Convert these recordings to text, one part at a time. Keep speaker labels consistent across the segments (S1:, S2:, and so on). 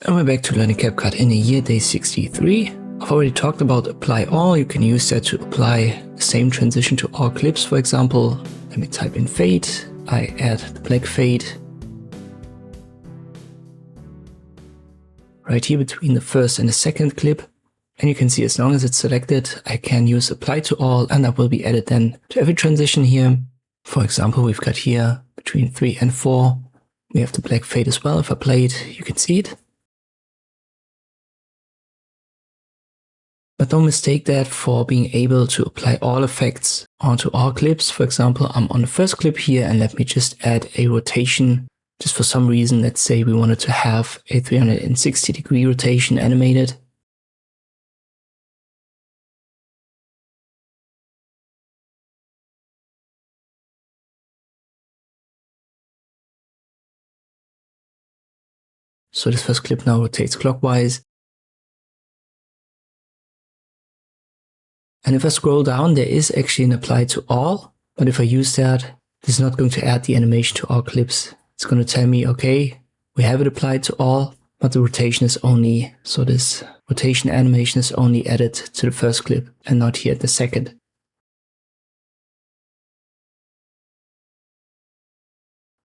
S1: And we're back to learning CapCut in a year, day 63. I've already talked about apply all. You can use that to apply the same transition to all clips, for example. Let me type in fade. I add the black fade right here between the first and the second clip. And you can see as long as it's selected, I can use apply to all, and that will be added then to every transition here. For example, we've got here between 3 and 4. We have the black fade as well. If I play it, you can see it. But don't mistake that for being able to apply all effects onto all clips. For example, I'm on the first clip here, and let me just add a rotation. Just for some reason, let's say we wanted to have a 360-degree rotation animated. So this first clip now rotates clockwise. And if I scroll down, there is actually an apply to all. But if I use that, this is not going to add the animation to all clips. It's going to tell me, okay, we have it applied to all, but the rotation is only, so this rotation animation is only added to the first clip and not here at the second.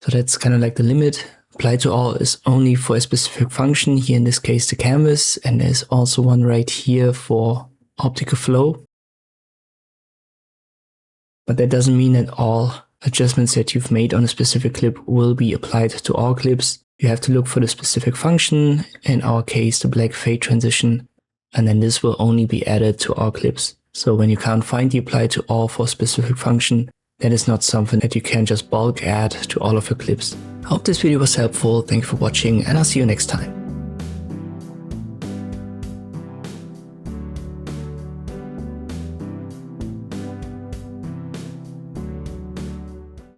S1: So that's kind of like the limit. Apply to all is only for a specific function, here in this case the canvas, and there's also one right here for optical flow. But that doesn't mean that all adjustments that you've made on a specific clip will be applied to all clips. You have to look for the specific function, in our case the black fade transition, and then this will only be added to all clips. So when you can't find the apply to all for a specific function, that is not something that you can just bulk add to all of your clips. I hope this video was helpful. Thank you for watching, and I'll see you next time.